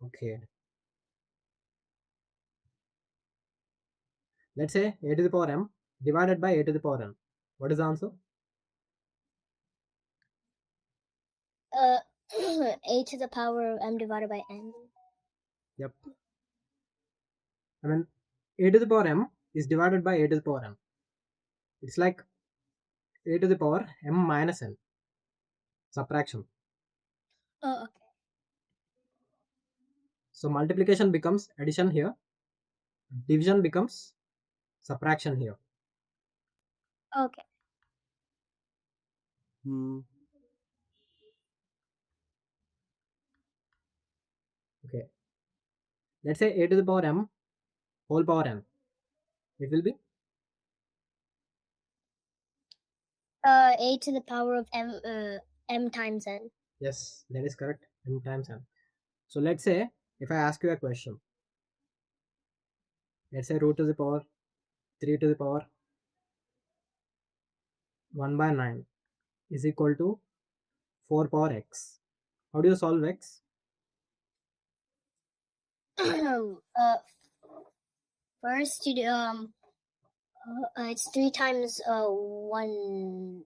Okay. Let's say a to the power m divided by a to the power n. What is the answer? A to the power of m divided by n. Yep. I mean, a to the power m is divided by a to the power n. It's like a to the power m minus n. Subtraction. Oh, okay. So multiplication becomes addition here. Division becomes subtraction here. Okay. Okay. Let's say a to the power m whole power n. It will be A to the power of m times n. yes, that is correct. M times n. So let's say if I ask you a question, let's say root to the power 3 to the power 1 by 9 is equal to 4 power x. How do you solve x? First you do, it's 3 times 1.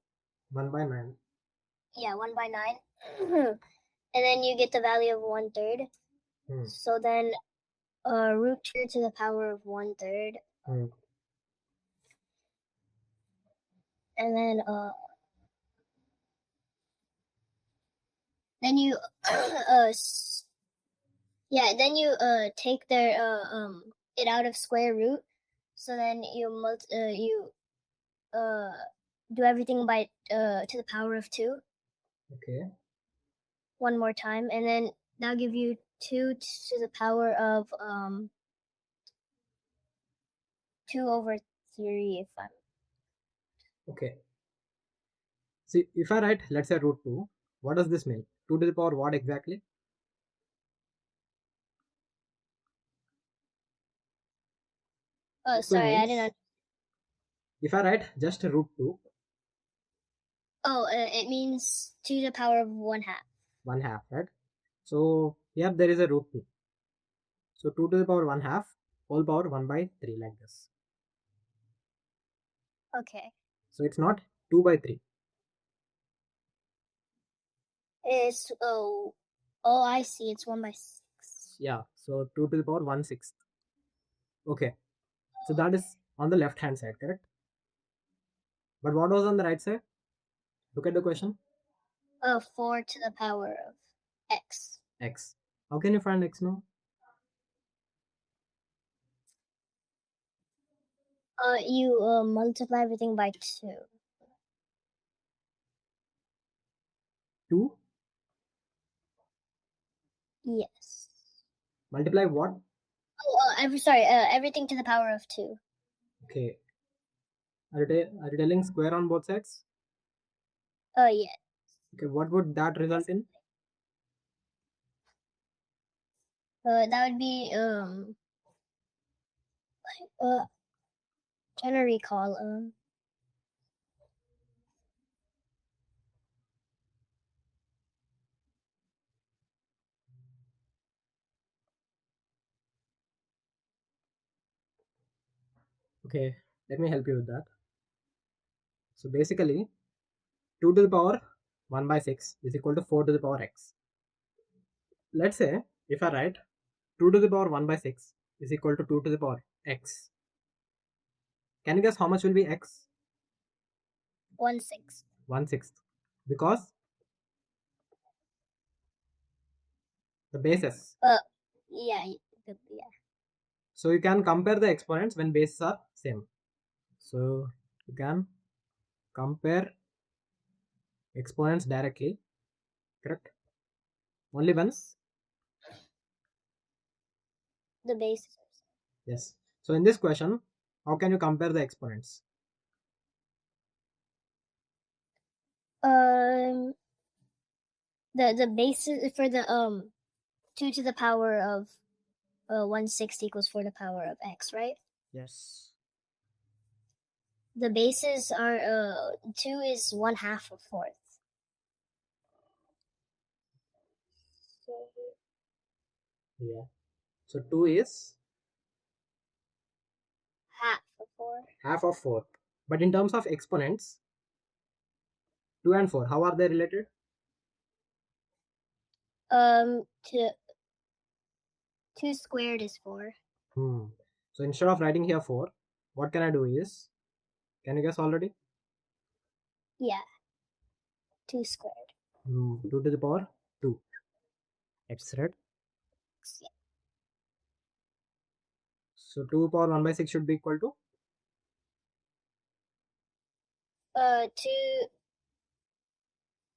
1 by 9. Yeah, 1 by 9. And then you get the value of 1/3. So then root 2 to the power of 1/3. And then you then you take their it out of square root. So then you do everything by to the power of 2. Okay. One more time, and then that'll give you 2 to the power of 2/3 if I'm Okay. See, if I write, let's say root 2, what does this mean? 2 to the power what exactly? sorry, I didn't. If I write just root 2. Oh, it means 2 to the power of 1/2. 1/2, right? So here there is a root 2. So 2 to the power 1/2 whole power 1 by 3 like this. Okay. So it's not 2 by 3. It's I see. It's 1 by 6. Yeah. So 2 to the power 1/6. Okay. So that is on the left hand side, correct? But what was on the right side? Look at the question. 4 to the power of x. X. How can you find x now? You multiply everything by 2. 2? Yes. Multiply what? Everything to the power of 2. Okay. Are you telling square on both sides? Yeah. Okay, what would that result in? That would be trying to recall Okay, let me help you with that. So basically 2 to the power 1 by 6 is equal to 4 to the power x. Let's say if I write 2 to the power 1 by 6 is equal to 2 to the power x. Can you guess how much will be x? 1/6. 1/6. Because the bases. Yeah. So you can compare the exponents when bases are same. So you can compare exponents directly, correct? Only once. The base. Yes. So in this question, how can you compare the exponents? The basis for the 2 to the power of 1/6 equals 4 to the power of x, right? Yes. The bases are 2 is 1/2 of 4th. Yeah. So 2 is half of 4. half of 4. But in terms of exponents, 2 and 4, how are they related? To 2 squared is 4. So instead of writing here 4, what can I do is, can you guess already? Yeah, 2 squared. 2 to the power 2. X, right? Yeah. So 2 power 1 by 6 should be equal to 2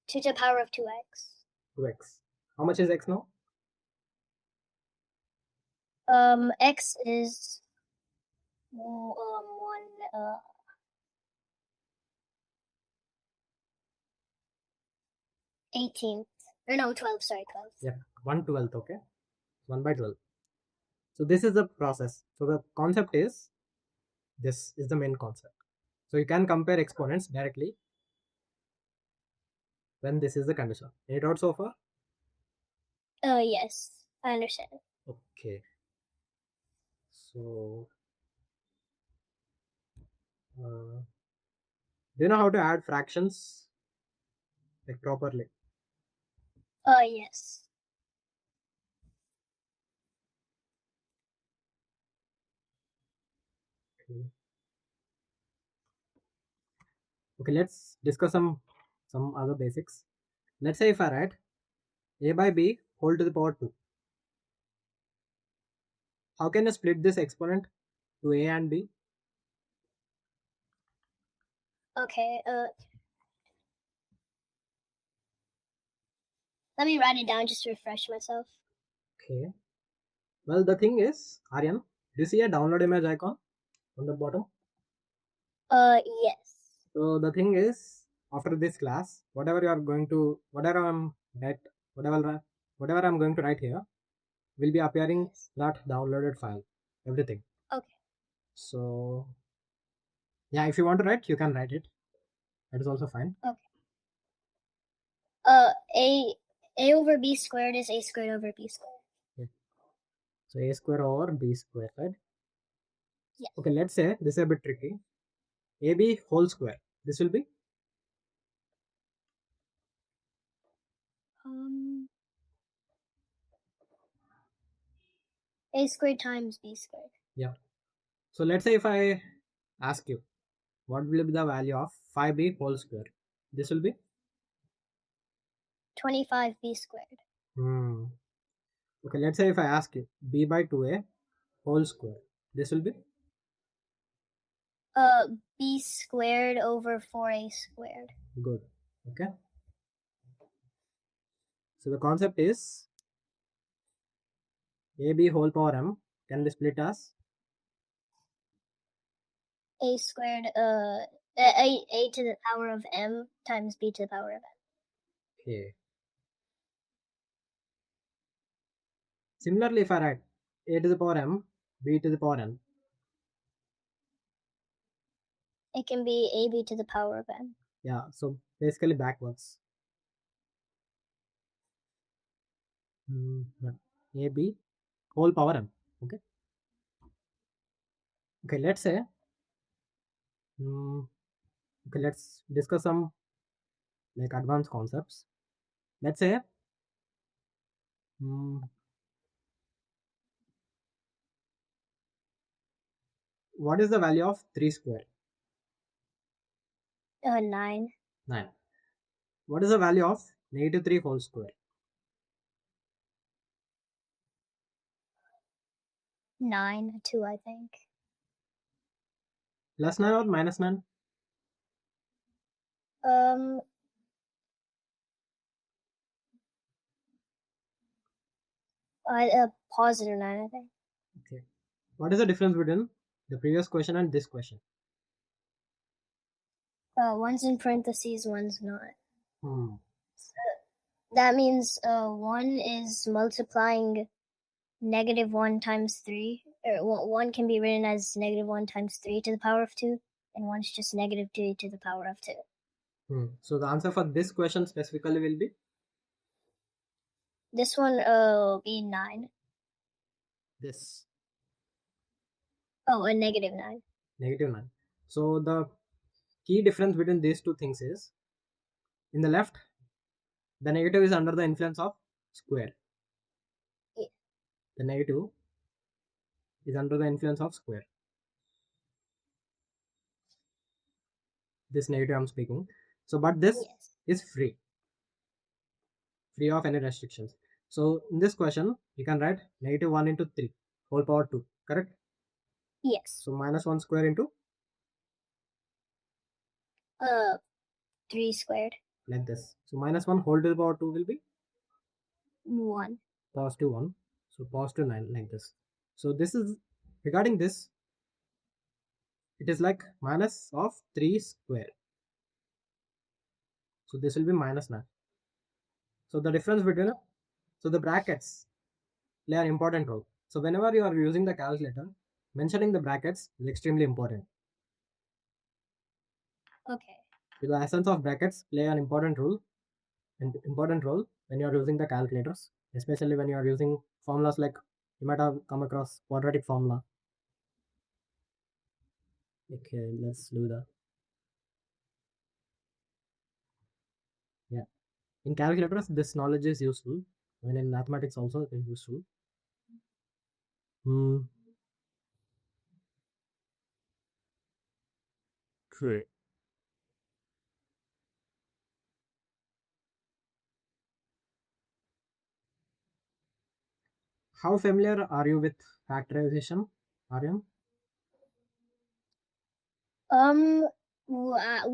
to the power of 2x. 2x. How much is x now? X is 18th. Or no, 12, sorry, 12. Yeah, 1/12, okay? 1 by 12. So this is the process. So the concept is, this is the main concept. So you can compare exponents directly when this is the condition. Any doubt so far? Yes, I understand. Okay. So, do you know how to add fractions like properly? Yes. Okay, let's discuss some other basics. Let's say if I write a by b whole to the power 2. How can you split this exponent to a and b? Okay, let me write it down just to refresh myself. Okay. Well, the thing is, Aryan, do you see a download image icon on the bottom? Yes. So the thing is, after this class, whatever you are going to, whatever whatever I'm going to write here, will be appearing Yes. that downloaded file, everything. Okay. So yeah, if you want to write, you can write it. That is also fine. Okay. A over b squared is a squared over b squared. Yeah. So a square over b square, right? Yes. Okay, let's say this is a bit tricky. AB whole square. This will be A squared times b squared. yeah. So let's say if I ask you, what will be the value of 5b whole square? This will be 25b squared. Okay, let's say if I ask you b by 2a whole square, this will be B squared over 4a squared. good. Okay. So the concept is ab whole power m can be split as A squared, a to the power of m times b to the power of m. okay. Similarly, if I write a to the power m, b to the power n, It can be ab to the power of m. yeah. So basically backwards. Ab whole power m. Okay. Okay. Let's say. Okay. Let's discuss some like advanced concepts. Let's say. What is the value of 3 square? 9. 9. What is the value of negative 3 whole square? 9, 2, I think. Plus 9 or minus 9? Positive 9, I think. Okay. What is the difference between the previous question and this question? One's in parentheses, one's not. Hmm. That means 1 is multiplying negative 1 times 3. Or 1 can be written as negative 1 times 3 to the power of 2, and 1 is just negative 3 to the power of 2. So the answer for this question specifically will be? This one will be 9. This Oh, a -9. -9. So the key difference between these two things is, in the left, the negative is under the influence of square. Yeah. The negative is under the influence of square. This negative I'm speaking. So, but this Yes. is free of any restrictions. So, in this question, you can write -1 into 3 whole power 2, correct? Yes. So, -1 square into, 3 squared. like this. So, -1 whole to the power 2 will be 1. +1. So, +9, like this. So, this is regarding this, it is like minus of 3 square. So, this will be -9. So, the difference between, so the brackets play an important role. So, whenever you are using the calculator, mentioning the brackets is extremely important. Okay. So the essence of brackets play an important role when you are using the calculators, especially when you are using formulas, like you might have come across quadratic formula. Okay, let's do that. Yeah, in calculators this knowledge is useful, and in mathematics also it is useful. Okay. How familiar are you with factorization, Aryan? Um, w- uh,